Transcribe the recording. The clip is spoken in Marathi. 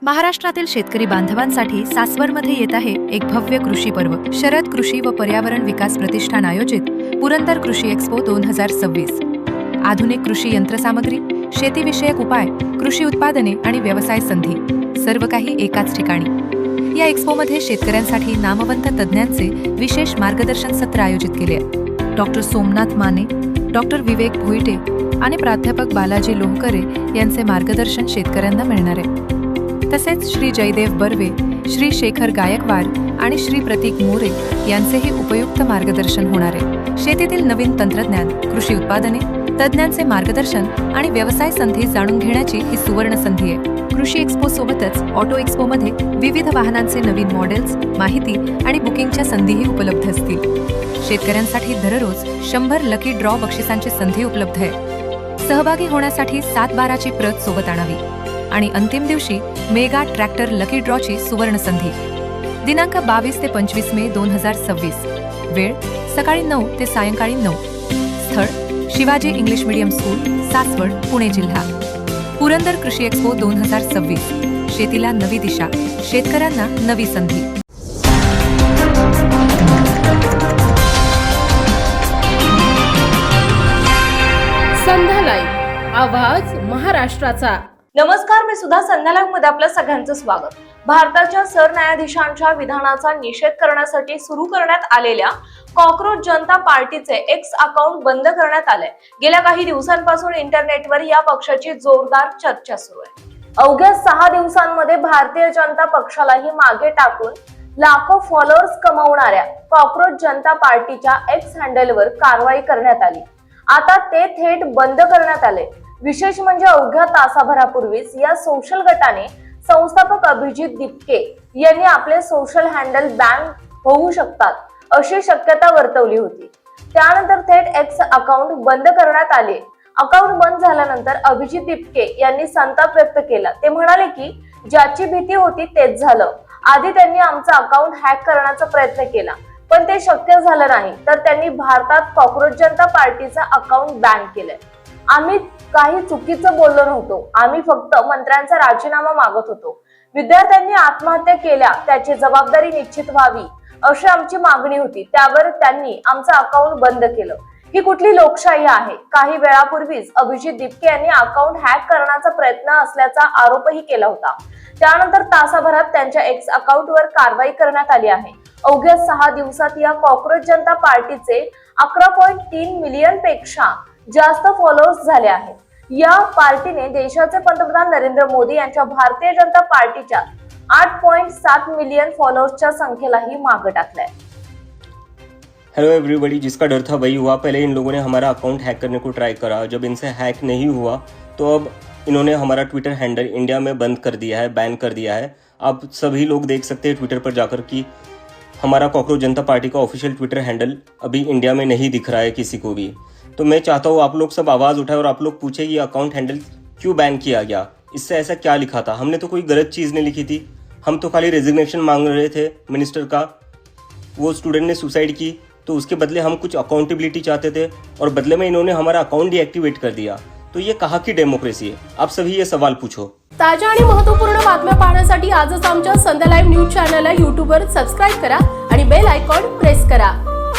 महाराष्ट्रातील शेतकरी बांधवांसाठी सासवडमध्ये येत आहे एक भव्य कृषी पर्व. शरद कृषी व पर्यावरण विकास प्रतिष्ठान आयोजित पुरंदर कृषी एक्स्पो 2026. आधुनिक कृषी यंत्रसामग्री, शेतीविषयक उपाय, कृषी उत्पादने आणि व्यवसाय संधी सर्व काही एकाच ठिकाणी. या एक्स्पोमध्ये शेतकऱ्यांसाठी नामवंत तज्ज्ञांचे विशेष मार्गदर्शन सत्र आयोजित केले आहे. डॉक्टर सोमनाथ माने, डॉक्टर विवेक भोईटे आणि प्राध्यापक बालाजी लोहकरे यांचे मार्गदर्शन शेतकऱ्यांना मिळणार आहे. तसेच श्री जयदेव बर्वे, श्री शेखर गायकवाड आणि श्री प्रतीक मोरे यांचेही उपयुक्त मार्गदर्शन होणार आहे. शेतीतील नवीन तंत्रज्ञान, कृषी उत्पादने, तज्ज्ञांचे मार्गदर्शन आणि व्यवसाय संधी जाणून घेण्याची ही सुवर्ण संधी आहे. कृषी एक्स्पो सोबतच ऑटो एक्स्पोमध्ये विविध वाहनांचे नवीन मॉडेल्स, माहिती आणि बुकिंगच्या संधीही उपलब्ध असतील. शेतकऱ्यांसाठी दररोज 100 लकी ड्रॉ बक्षिसांची संधी उपलब्ध आहे. सहभागी होण्यासाठी 7/12ची प्रत सोबत आणावी आणि अंतिम दिवशी मेगा ट्रॅक्टर लकी ड्रॉची सुवर्ण संधी. दिनांक 22 ते 25 मे 2026. वेळ सकाळी 9 ते सायंकाळी 9. स्थळ Shivaji English medium school, Saswad, Pune जिल्हा. पुरंदर कृषी एक्स्पो 2026. शेतीला नवी दिशा, शेतकऱ्यांना नवी संधी. संध्या लाईव्ह, आवाज महाराष्ट्राचा. नमस्कार, मी सुद्धा संध्या लाईव्ह मध्ये आपलं सगळ्यांचं स्वागत. भारताच्या सरन्यायाधीशांच्या विधानाचा निषेध करण्यासाठी सुरू करण्यात आलेल्या कॉक्रोच जनता पार्टीचे एक्स अकाउंट बंद करण्यात आले. गेल्या काही दिवसांपासून इंटरनेटवर या पक्षाची जोरदार चर्चा सुरू आहे. अवघ्या 6 दिवसांमध्ये भारतीय जनता पक्षालाही मागे टाकून लाखो फॉलोअर्स कमावणाऱ्या कॉक्रोच जनता पार्टीच्या एक्स हँडलवर कारवाई करण्यात आली. आता ते थेट बंद करण्यात आले. विशेष म्हणजे अवघ्या तासाभरापूर्वीच या सोशल गटाने संस्थापक अभिजित दिपके यांनी आपले सोशल हँडल बॅन होऊ शकतात अशी शक्यता वर्तवली होती. त्यानंतर थेट एक्स अकाउंट बंद करण्यात आले. अकाउंट बंद झाल्यानंतर अभिजित दिपके यांनी संताप व्यक्त केला. ते म्हणाले की ज्याची भीती होती तेच झालं. आधी त्यांनी आमचा अकाउंट हॅक करण्याचा प्रयत्न केला, पण ते शक्य झालं नाही. तर त्यांनी भारतात कॉक्रोच जनता पार्टीचा अकाउंट बॅन केलंय. आम्ही काही चुकीचं बोललो नव्हतो. आम्ही फक्त मंत्र्यांचा राजीनामा मागत होतो. विद्यार्थ्यांनी आत्महत्या केल्या त्याची जबाबदारी निश्चित व्हावी अशी आमची मागणी होती. त्यावर त्यांनी आमचं अकाउंट बंद केलं. ही कुठली लोकशाही आहे? काही वेळापूर्वीच अभिजित दिपके यांनी अकाउंट हॅक करण्याचा प्रयत्न असल्याचा आरोपही केला होता. त्यानंतर तासाभरात त्यांच्या एक्स अकाउंटवर कारवाई करण्यात आली आहे. अवघ्या 6 दिवसात या कॉक्रोच जनता पार्टीचे 11.3 मिलियन पेक्षा जास्त फॉलोअर्स झाले आहेत. या पार्टीने देशाचे पंतप्रधान नरेंद्र मोदी यांच्या भारतीय जनता पार्टीच्या 8.7 मिलियन फॉलोअर्सच्या संख्येलाही मागे टाकलंय. हेलो एवरीबॉडी, जिसका डर था वही हुआ. पहले इन लोगों ने हमारा अकाउंट हैक करने को ट्राई करा. जब इनसे हैक नहीं हुआ तो अब इन्होंने हमारा ट्विटर हैंडल इंडिया में बंद कर दिया है, बैन कर दिया है. आप सभी लोग देख सकते हैं ट्विटर पर जाकर कि हमारा कॉक्रोच जनता पार्टी का ऑफिशियल ट्विटर हैंडल अभी इंडिया में नहीं दिख रहा है किसी को भी. तो मैं चाहता हूँ आप लोग सब आवाज़ उठाए और आप लोग पूछे ये अकाउंट हैंडल क्यों बैन किया गया, इससे ऐसा क्या लिखा था. हमने तो कोई गलत चीज़ नहीं लिखी थी. हम तो खाली रेजिग्नेशन मांग रहे थे मिनिस्टर का. वो स्टूडेंट ने सुसाइड की तो उसके बदले हम कुछ अकाउंटेबिलिटी चाहते थे और बदले में इन्होंने हमारा अकाउंट डीएक्टिवेट कर दिया. तो ये कहाँ की डेमोक्रेसी है? आप सभी ये सवाल पूछो. ताज्या आणि महत्त्वपूर्ण बातम्या पाहण्यासाठी आजच आमच्या संध्या लाईव्ह न्यूज चॅनलला YouTube वर सबस्क्राईब करा आणि बेल आयकॉन प्रेस करा.